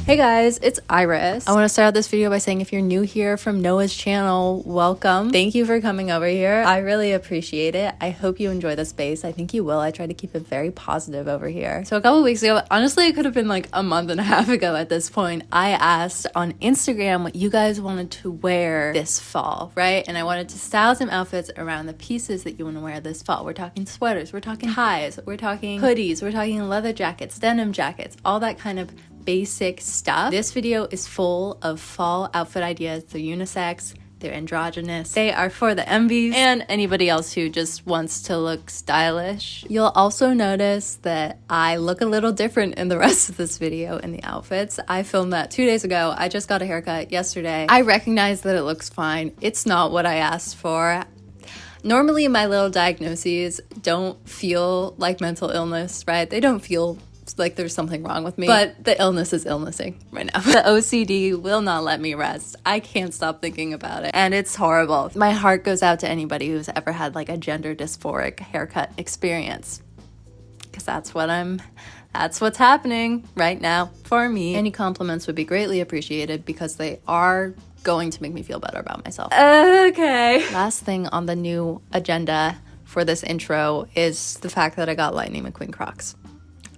Hey guys, it's Iris. I want to start out this video by saying if you're new here from Noah's channel, welcome. Thank you for coming over here. I really appreciate it. I hope you enjoy the space. I think you will. I try to keep it very positive over here. So a couple weeks ago, honestly, it could have been like a month and a half ago at this point, I asked on Instagram what you guys wanted to wear this fall, right? And I wanted to style some outfits around the pieces that you want to wear this fall. We're talking sweaters, we're talking ties, we're talking hoodies, we're talking leather jackets, denim jackets, all that kind of basic stuff. This video is full of fall outfit ideas. They're unisex, they're androgynous, they are for the enbys and anybody else who just wants to look stylish. You'll also notice that I look a little different in the rest of this video in the outfits. I filmed that 2 days ago. I just got a haircut yesterday. I recognize that it looks fine. It's not what I asked for. Normally my little diagnoses don't feel like mental illness, right? They don't feel like there's something wrong with me, but the illness is illnessing right now. The OCD will not let me rest. I can't stop thinking about it and it's horrible. My heart goes out to anybody who's ever had like a gender dysphoric haircut experience, because that's what's happening right now for me. Any compliments would be greatly appreciated because they are going to make me feel better about myself. Okay. Last thing on the new agenda for this intro is the fact that I got Lightning McQueen Crocs.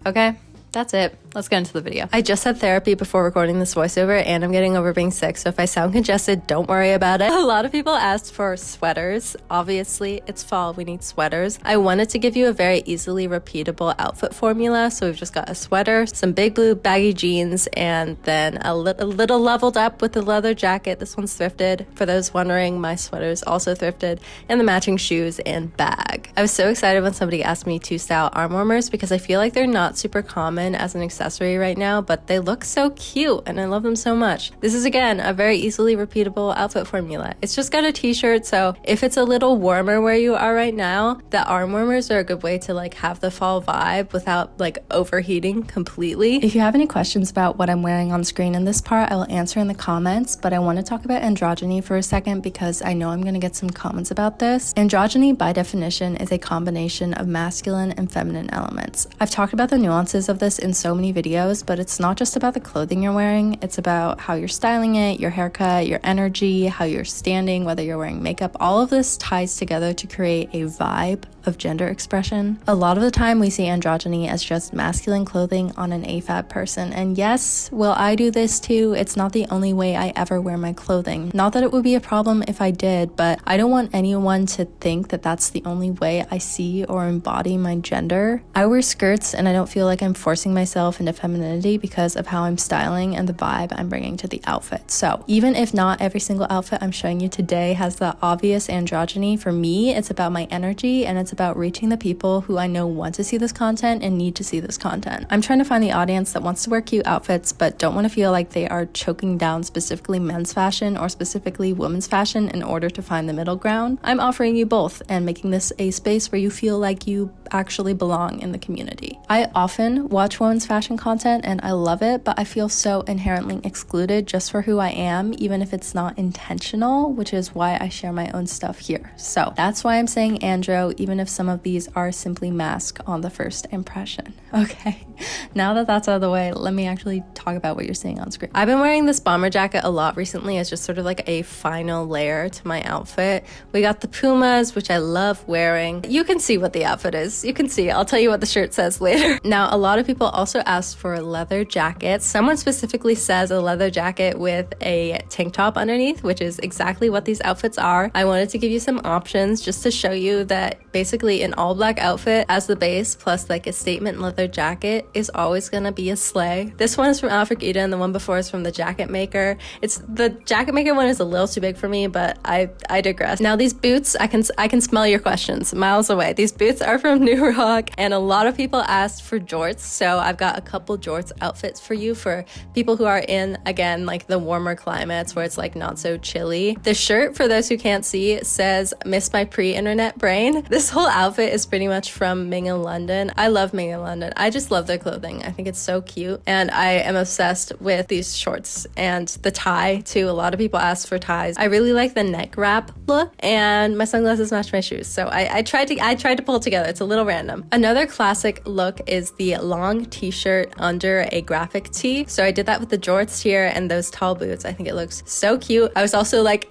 Okay, that's it. Let's get into the video. I just had therapy before recording this voiceover and I'm getting over being sick, so if I sound congested, don't worry about it. A lot of people asked for sweaters. Obviously, it's fall, we need sweaters. I wanted to give you a very easily repeatable outfit formula, so we've just got a sweater, some big blue baggy jeans, and then a little leveled up with the leather jacket. This one's thrifted. For those wondering, my sweater is also thrifted, and the matching shoes and bag. I was so excited when somebody asked me to style arm warmers because I feel like they're not super common as an accessory right now, but they look so cute and I love them so much. This is again a very easily repeatable outfit formula. It's just got a t-shirt, so if it's a little warmer where you are right now, the arm warmers are a good way to like have the fall vibe without like overheating completely. If you have any questions about what I'm wearing on screen in this part, I will answer in the comments, but I want to talk about androgyny for a second because I know I'm going to get some comments about this. Androgyny by definition is a combination of masculine and feminine elements. I've talked about the nuances of this in so many videos, but it's not just about the clothing you're wearing, it's about how you're styling it, your haircut, your energy, how you're standing, whether you're wearing makeup. All of this ties together to create a vibe of gender expression. A lot of the time we see androgyny as just masculine clothing on an AFAB person, and yes, will I do this too? It's not the only way I ever wear my clothing. Not that it would be a problem if I did, but I don't want anyone to think that that's the only way I see or embody my gender. I wear skirts and I don't feel like I'm forcing myself into femininity because of how I'm styling and the vibe I'm bringing to the outfit. So even if not every single outfit I'm showing you today has the obvious androgyny, for me it's about my energy and it's about reaching the people who I know want to see this content and need to see this content. I'm trying to find the audience that wants to wear cute outfits but don't want to feel like they are choking down specifically men's fashion or specifically women's fashion in order to find the middle ground. I'm offering you both and making this a space where you feel like you actually belong in the community. I often watch women's fashion content and I love it, but I feel so inherently excluded just for who I am, even if it's not intentional, which is why I share my own stuff here. So that's why I'm saying andro, even if some of these are simply mask on the first impression. Okay, now that that's out of the way, let me actually talk about what you're seeing on screen. I've been wearing this bomber jacket a lot recently as just sort of like a final layer to my outfit. We got the Pumas, which I love wearing. You can see what the outfit is. You can see, I'll tell you what the shirt says later. Now, a lot of people also asked for leather jackets. Someone specifically says a leather jacket with a tank top underneath, which is exactly what these outfits are. I wanted to give you some options just to show you that basically an all black outfit as the base plus like a statement leather jacket is always gonna be a slay. This one is from Africa and the one before is from the Jacket Maker. The Jacket Maker one is a little too big for me, but I digress. Now these boots, I can smell your questions miles away. These boots are from New Rock and a lot of people asked for jorts, so I've got a couple jorts outfits for you for people who are in, again, like the warmer climates where it's like not so chilly. The shirt, for those who can't see, says miss my pre-internet brain. This whole outfit is pretty much from Ming in London. I love Ming in London. I just love their clothing. I think it's so cute, and I am obsessed with these shorts and the tie too. A lot of people ask for ties. I really like the neck wrap look, and my sunglasses match my shoes, so I tried to pull it together. It's a little random. Another classic look is the long t-shirt under a graphic tee. So I did that with the jorts here and those tall boots. I think it looks so cute. I was also like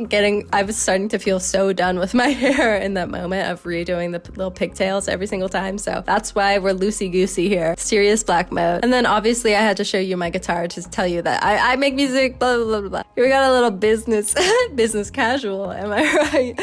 I was starting to feel so done with my hair in that moment of redoing the little pigtails every single time. So that's why we're loosey-goosey here. Serious black mode. And then obviously I had to show you my guitar to tell you that I make music, blah, blah, blah, blah. Here we got a little business casual, am I right?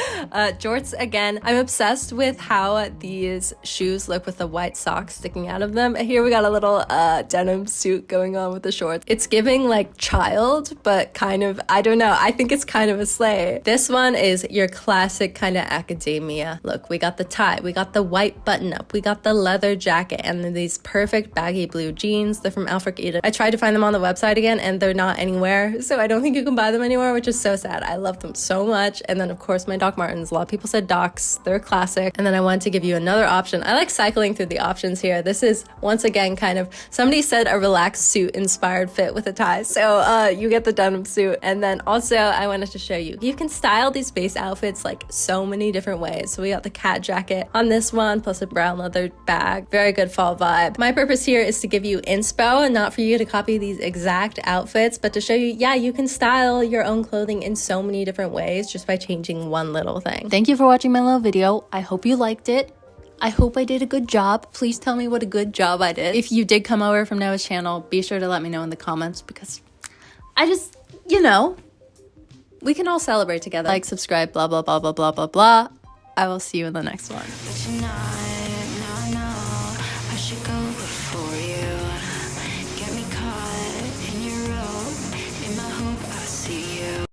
Jorts again. I'm obsessed with how these shoes look with the white socks sticking out of them. Here we got a little denim suit going on with the shorts. It's giving like child, but kind of, I don't know. I think it's kind of a sleigh. This one is your classic kind of academia look. We got the tie, we got the white button up, we got the leather jacket, and then these perfect baggy blue jeans. They're from Alfred Eden. I tried to find them on the website again and they're not anywhere. So I don't think you can buy them anymore, which is so sad. I love them so much. And then of course my Doc Martens. A lot of people said Docs. They're a classic. And then I wanted to give you another option. I like cycling through the options here. This is once again kind of, somebody said a relaxed suit inspired fit with a tie. So you get the denim suit. And then also I wanted to show you can style these base outfits like so many different ways. So we got the cat jacket on this one, plus a brown leather bag. Very good fall vibe. My purpose here is to give you inspo and not for you to copy these exact outfits, but to show you, yeah, you can style your own clothing in so many different ways just by changing one little thing. Thank you for watching my little video. I hope you liked it. I hope I did a good job. Please tell me what a good job I did. If you did come over from Noah's channel, be sure to let me know in the comments, because I just, we can all celebrate together. Like, subscribe, blah, blah, blah, blah, blah, blah, blah. I will see you in the next one.